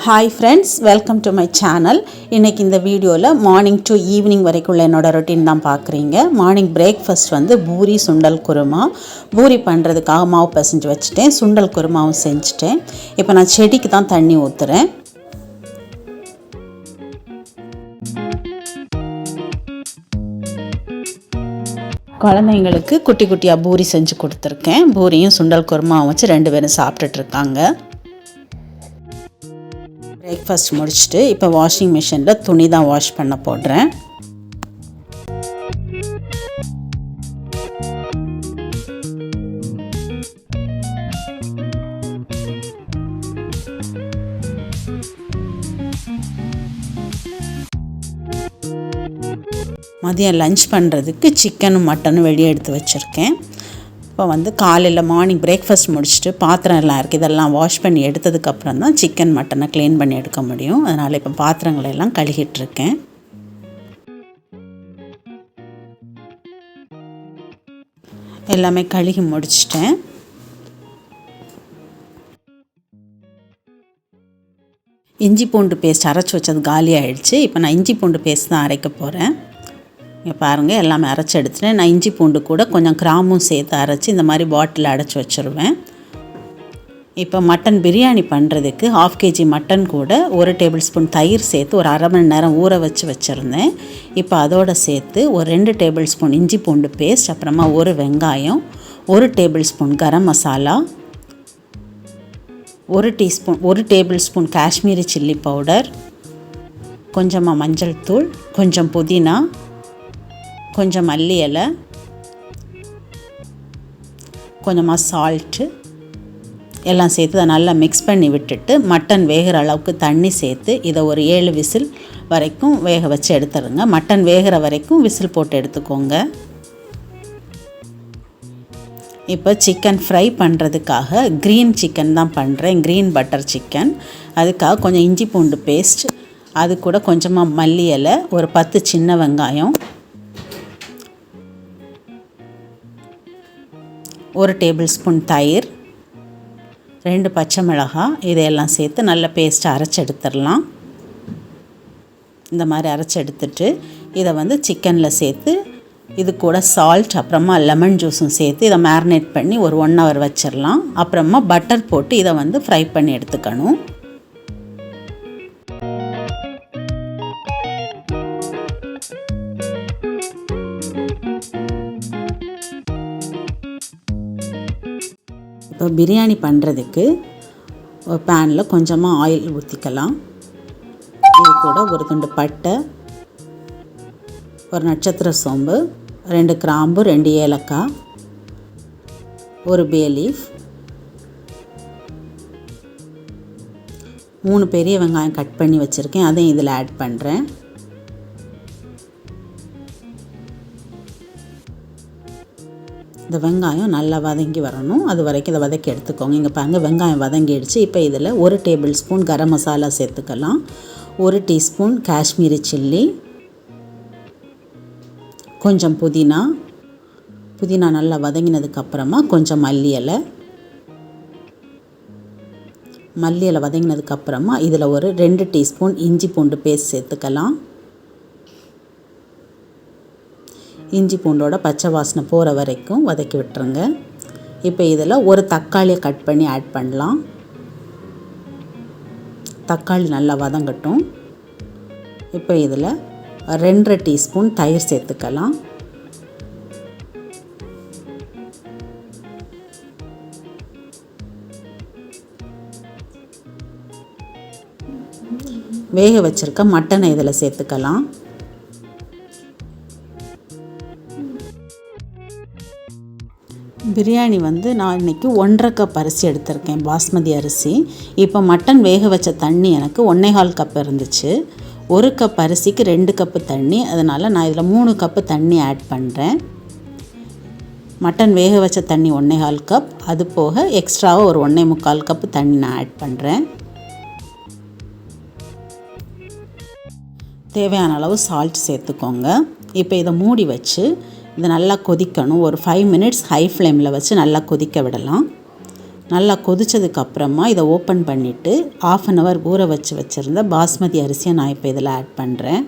Hi friends, welcome to my channel. இன்னைக்கு இந்த வீடியோல மார்னிங் டு ஈவினிங் வரைக்கும் என்னோட ரொட்டீன் தான் பார்க்குறீங்க. மார்னிங் பிரேக்ஃபாஸ்ட் வந்து பூரி சுண்டல் குருமா. பூரி பண்ணுறதுக்காக மாவு பிசைஞ்சு வச்சுட்டேன். சுண்டல் குருமாவும் செஞ்சுட்டேன். இப்போ நான் செடிக்கு தான் தண்ணி ஊற்றுறேன். குழந்தைங்களுக்கு குட்டி குட்டியாக பூரி செஞ்சு கொடுத்துருக்கேன். பூரியும் சுண்டல் குருமாவும் வச்சு 2 பேரும் சாப்பிட்டுட்ருக்காங்க. பிரேக்ஃபாஸ்ட் முடிச்சுட்டு இப்போ வாஷிங் மிஷினில் துணி தான் வாஷ் பண்ண போடுறேன். மதியம் லஞ்ச் பண்ணுறதுக்கு சிக்கனும் மட்டனும் வெளியே எடுத்து வச்சுருக்கேன். இப்போ வந்து காலையில் மார்னிங் பிரேக்ஃபாஸ்ட் முடிச்சுட்டு பாத்திரம் எல்லாம் இருக்குது, இதெல்லாம் வாஷ் பண்ணி எடுத்ததுக்கப்புறம் தான் சிக்கன் மட்டனை க்ளீன் பண்ணி எடுக்க முடியும். அதனால் இப்போ பாத்திரங்களெல்லாம் கழுகிட்டுருக்கேன். எல்லாமே கழுகி முடிச்சிட்டேன். இஞ்சி பூண்டு பேஸ்ட் அரைச்சி வச்சது காலி ஆகிடுச்சு. இப்போ நான் இஞ்சி பூண்டு பேஸ்ட் தான் அரைக்க போகிறேன். இங்கே பாருங்கள், எல்லாமே அரைச்சி எடுத்துட்டேன். நான் இஞ்சி பூண்டு கூட கொஞ்சம் கிராமும் சேர்த்து அரைச்சி இந்த மாதிரி பாட்டில் அடைச்சி வச்சுருவேன். இப்போ மட்டன் பிரியாணி பண்ணுறதுக்கு 1/2 kg மட்டன் கூட 1 டேபிள் ஸ்பூன் தயிர் சேர்த்து ஒரு அரை மணி நேரம் ஊற வச்சுருந்தேன். இப்போ அதோடு சேர்த்து ஒரு 2 டேபிள் ஸ்பூன் இஞ்சி பூண்டு பேஸ்ட், அப்புறமா 1 வெங்காயம், 1 tablespoon garam masala, 1 tablespoon Kashmiri chilli powder, கொஞ்சமாக மஞ்சள் தூள், கொஞ்சம் புதினா, கொஞ்சம் மல்லி இலை, கொஞ்சமாக சால்ட்டு எல்லாம் சேர்த்து அதை நல்லா மிக்ஸ் பண்ணி விட்டுட்டு மட்டன் வேகிற அளவுக்கு தண்ணி சேர்த்து இதை ஒரு 7 விசில் வரைக்கும் வேக வச்சு எடுத்துருங்க. மட்டன் வேகிற வரைக்கும் விசில் போட்டு எடுத்துக்கோங்க. இப்போ சிக்கன் ஃப்ரை பண்ணுறதுக்காக க்ரீன் சிக்கன் தான் பண்ணுறேன், க்ரீன் பட்டர் சிக்கன். அதுக்காக கொஞ்சம் இஞ்சி பூண்டு பேஸ்ட், அது கூட கொஞ்சமாக மல்லி இலை, ஒரு 10 சின்ன வெங்காயம், 1 டேபிள் ஸ்பூன் தயிர், 2 பச்சை மிளகாய், இதையெல்லாம் சேர்த்து நல்ல பேஸ்ட்டை அரைச்சி எடுத்துடலாம். இந்த மாதிரி அரைச்சி எடுத்துட்டு இதை வந்து சிக்கனில் சேர்த்து இது கூட சால்ட் அப்புறமா லெமன் ஜூஸும் சேர்த்து இதை மேரினேட் பண்ணி ஒரு 1 hour வச்சிடலாம். அப்புறமா பட்டர் போட்டு இதை வந்து ஃப்ரை பண்ணி எடுத்துக்கணும். இப்போ பிரியாணி பண்ணுறதுக்கு ஒரு பேனில் கொஞ்சமாக ஆயில் ஊற்றிக்கலாம். இது கூட ஒரு துண்டு பட்டை, ஒரு நட்சத்திர சோம்பு, 2 கிராம்பு, 2 ஏலக்காய், 1 பே லீஃப், 3 பெரிய வெங்காயம் கட் பண்ணி வச்சுருக்கேன், அதையும் இதில் ஆட் பண்ணுறேன். இந்த வெங்காயம் நல்லா வதங்கி வரணும், அது வரைக்கும் இதை வதக்கி எடுத்துக்கோங்க. இங்கே பாருங்கள், வெங்காயம் வதங்கிடுச்சு. இப்போ இதில் 1 டேபிள் ஸ்பூன் கரம் மசாலா சேர்த்துக்கலாம், 1 டீஸ்பூன் காஷ்மீரி சில்லி, கொஞ்சம் புதினா நல்லா வதங்கினதுக்கப்புறமா கொஞ்சம் மல்லி இலை வதங்கினதுக்கப்புறமா இதில் ஒரு 2 டீஸ்பூன் இஞ்சி பூண்டு பேஸ்ட் சேர்த்துக்கலாம். இஞ்சி பூண்டோட பச்சை வாசனை போகிற வரைக்கும் வதக்கி விட்டுருங்க. இப்போ இதில் ஒரு தக்காளியை கட் பண்ணி ஆட் பண்ணலாம். தக்காளி நல்லா வதங்கட்டும். இப்போ இதில் 2 டீஸ்பூன் தயிர் சேர்த்துக்கலாம். வேக வச்சுருக்க மட்டனை இதில் சேர்த்துக்கலாம். பிரியாணி வந்து நான் இன்றைக்கி 1.5 கப் அரிசி எடுத்திருக்கேன், பாஸ்மதி அரிசி. இப்போ மட்டன் வேக வச்ச தண்ணி எனக்கு 1.25 கப் இருந்துச்சு. 1 கப் அரிசிக்கு 2 கப்பு தண்ணி, அதனால் நான் இதில் 3 கப்பு தண்ணி ஆட் பண்ணுறேன். மட்டன் வேக வச்ச தண்ணி 1.25 கப், அது போக எக்ஸ்ட்ராவாக ஒரு 1.25 கப்பு தண்ணி நான் ஆட் பண்ணுறேன். தேவையான அளவு சால்ட் சேர்த்துக்கோங்க. இப்போ இதை மூடி வச்சு இது நல்லா கொதிக்கணும். ஒரு 5 minutes ஹை ஃப்ளேமில் வச்சு நல்லா கொதிக்க விடலாம். நல்லா கொதிச்சதுக்கு அப்புறமா இதை ஓப்பன் பண்ணிவிட்டு 1/2 hour ஊற வச்சுருந்த பாஸ்மதி அரிசியை நான் இப்போ இதில் ஆட் பண்ணுறேன்.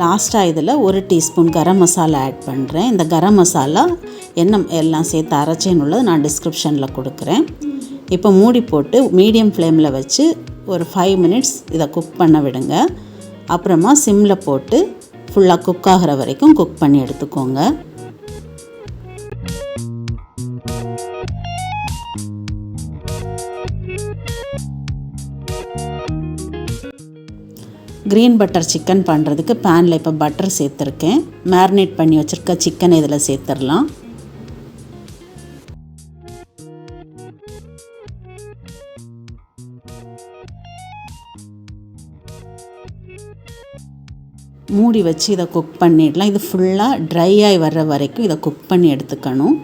லாஸ்ட்டாக இதில் 1 டீஸ்பூன் கரம் மசாலா ஆட் பண்ணுறேன். இந்த கரம் மசாலா என்ன எல்லாம் சேர்த்து அரைச்சேன்னு உள்ளது நான் டிஸ்கிரிப்ஷனில் கொடுக்குறேன். இப்போ மூடி போட்டு மீடியம் ஃப்ளேமில் வச்சு ஒரு 5 minutes இதை குக் பண்ண விடுங்க. அப்புறமா சிம்மில் போட்டு ஃபுல்லாக குக் ஆகிற வரைக்கும் குக் பண்ணி எடுத்துக்கோங்க. க்ரீன் பட்டர் சிக்கன் பண்ணுறதுக்கு பேனில் இப்போ பட்டர் சேர்த்துருக்கேன். மேரினேட் பண்ணி வச்சுருக்க சிக்கனை இதில் சேர்த்துடலாம். மூடி வச்சு இதை குக் பண்ணிடலாம். இது ஃபுல்லாக ட்ரை ஆகி வர்ற வரைக்கும் இதை குக் பண்ணி எடுத்துக்கணும்.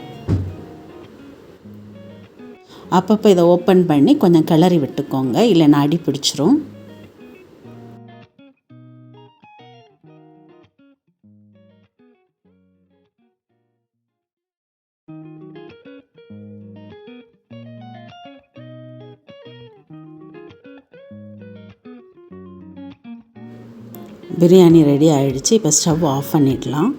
அப்பப்போ இதை ஓப்பன் பண்ணி கொஞ்சம் கிளறி விட்டுக்கோங்க, இல்லைன்னா அடி பிடிச்சிரும். பிரியாணி ரெடி ஆகிடுச்சு. இப்போ ஸ்டவ் ஆஃப் பண்ணிடலாம்.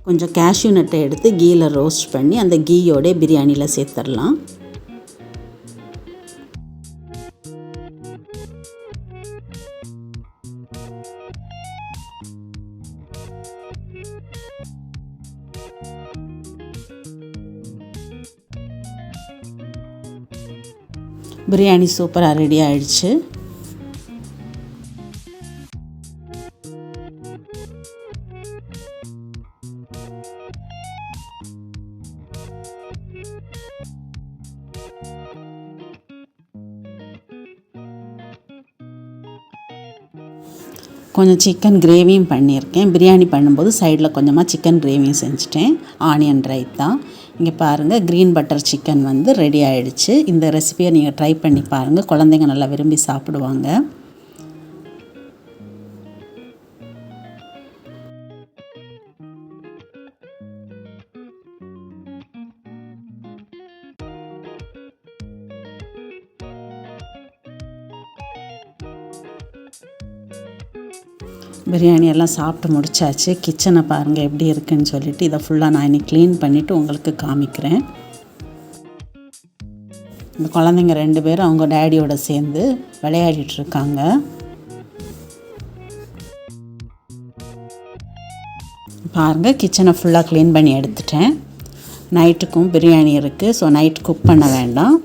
கொஞ்சம் கேஷ்யூ நட்டை எடுத்து கீயில் ரோஸ்ட் பண்ணி அந்த கீயோட பிரியாணியில் சேர்த்துடலாம். பிரியாணி சூப்பராக ரெடி ஆகிடுச்சு. கொஞ்சம் சிக்கன் கிரேவியும் பண்ணியிருக்கேன். பிரியாணி பண்ணும்போது சைடில் கொஞ்சமாக சிக்கன் கிரேவியும் செஞ்சுட்டேன். ஆனியன் ரைத்தா. இங்கே பாருங்கள், க்ரீன் பட்டர் சிக்கன் வந்து ரெடி ஆகிடுச்சு. இந்த ரெசிபியை நீங்கள் ட்ரை பண்ணி பாருங்கள், குழந்தைங்க நல்லா விரும்பி சாப்பிடுவாங்க. பிரியாணி எல்லாம் சாப்பிட்டு முடிச்சாச்சு. கிச்சனை பாருங்கள் எப்படி இருக்குன்னு சொல்லிவிட்டு இதை ஃபுல்லாக நான் இன்னைக்கு க்ளீன் பண்ணிவிட்டு உங்களுக்கு காமிக்கிறேன். இந்த குழந்தைங்க 2 பேரும் அவங்க டேடியோட சேர்ந்து விளையாடிட்டுருக்காங்க. பாருங்கள், கிச்சனை ஃபுல்லாக க்ளீன் பண்ணி எடுத்துட்டேன். நைட்டுக்கும் பிரியாணி இருக்குது, ஸோ நைட் குக் பண்ண வேண்டாம்.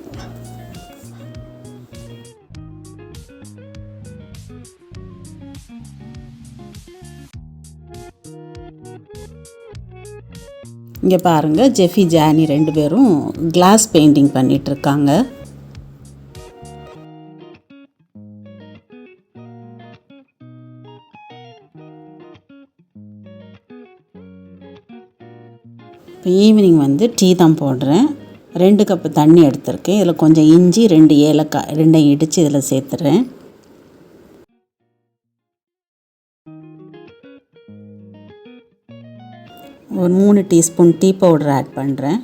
இங்கே பாருங்கள், ஜெஃபி ஜானி 2 பேரும் கிளாஸ் பெயிண்டிங் பண்ணிகிட்ருக்காங்க. இப்போ ஈவினிங் வந்து டீ தான் போடுறேன். 2 கப்பு தண்ணி எடுத்திருக்கேன். இதில் கொஞ்சம் இஞ்சி, 2 ஏலக்காய் 2 இடித்து இதில் சேர்த்துறேன். ஒரு 3 டீஸ்பூன் டீ பவுடர் ஆட் பண்ணுறேன்.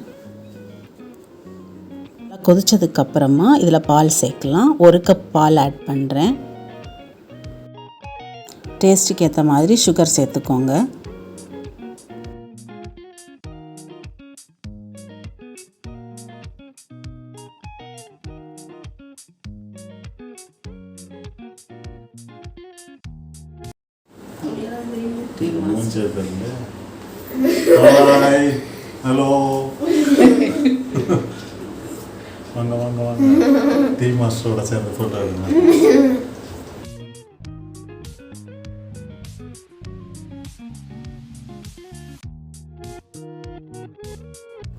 கொதிச்சதுக்கப்புறமா இதில் பால் சேர்க்கலாம். 1 கப் பால் ஆட் பண்ணுறேன். டேஸ்ட்டுக்கு ஏற்ற மாதிரி சுகர் சேர்த்துக்கோங்க. ஹாய், ஹலோ, வாங்க வாங்க வாங்க, டீ மாஸ்டரோட சேர்ந்து ஃபோட்டோ எடுங்க.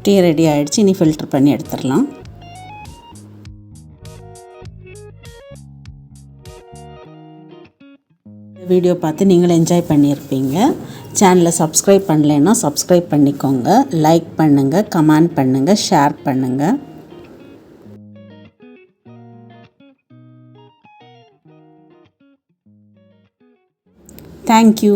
டீ ரெடி ஆகிடுச்சு. இனி ஃபில்டர் பண்ணி எடுத்துடலாம். வீடியோ பார்த்து நீங்களும் என்ஜாய் பண்ணியிருப்பீங்க. சேனலை சப்ஸ்கிரைப் பண்ணலைன்னா சப்ஸ்கிரைப் பண்ணிக்கோங்க. லைக் பண்ணுங்கள், கமெண்ட் பண்ணுங்கள், ஷேர் பண்ணுங்கள். தேங்க்யூ.